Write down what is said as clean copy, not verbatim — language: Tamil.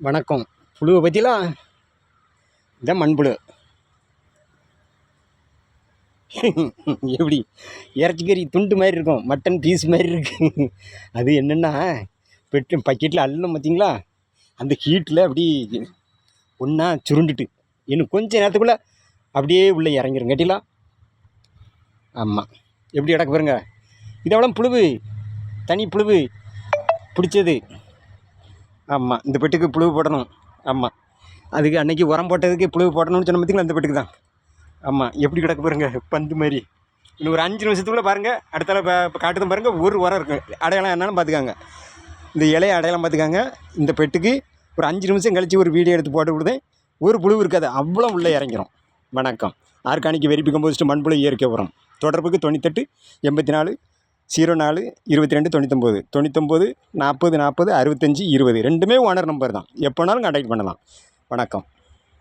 வணக்கம். புழுவை பற்றிலாம் இதான் மண்புழு. எப்படி இறைச்சிக்கறி துண்டு மாதிரி இருக்கும், மட்டன் பீஸ் மாதிரி இருக்கு. அது என்னென்னா பெட்டு பக்கெட்டில் அள்ளணும் பார்த்தீங்களா, அந்த ஹீட்டில் அப்படி ஒன்றா சுருண்டுட்டு இன்னும் கொஞ்சம் நேரத்துக்குள்ளே அப்படியே உள்ளே இறங்கிரும் கேட்டீங்களா. ஆமாம், எப்படி கிடக்கு பாருங்க. இதெல்லாம் புழுவு, தனி புழுவு பிடிச்சது. ஆமாம், இந்த பெட்டுக்கு புழுவு போடணும். ஆமாம், அதுக்கு அன்றைக்கி உரம் போட்டதுக்கு புழுவு போடணும்னு சொன்ன பார்த்தீங்களா, அந்த பெட்டுக்கு தான். ஆமாம், எப்படி கிடக்கு பாருங்க, பந்து மாதிரி. இன்னும் ஒரு 5 நிமிஷத்துக்குள்ளே பாருங்கள், அடுத்தால இப்போ காட்டுதான் பாருங்கள். ஒரு உரம் இருக்குது, அடையாளம் என்னன்னு பார்த்துக்காங்க. இந்த இலையை அடையாளம் பார்த்துக்காங்க. இந்த பெட்டுக்கு ஒரு 5 நிமிஷம் கழித்து ஒரு வீடியோ எடுத்து போட்டு விடுதேன். ஒரு புழுவு இருக்காது, அவ்வளோ உள்ளே இறங்கிரும். வணக்கம். ஆர்கானிக் வெரிபி கம்போஸ்ட் மண்புழு இயற்கை உரம். தொடர்புக்கு 98 84 04 22 99 99 40 40 65 20. ரெண்டுமே ஓனர் நம்பர் தான். எப்போனாலும் கான்டாக்ட் பண்ணலாம். வணக்கம்.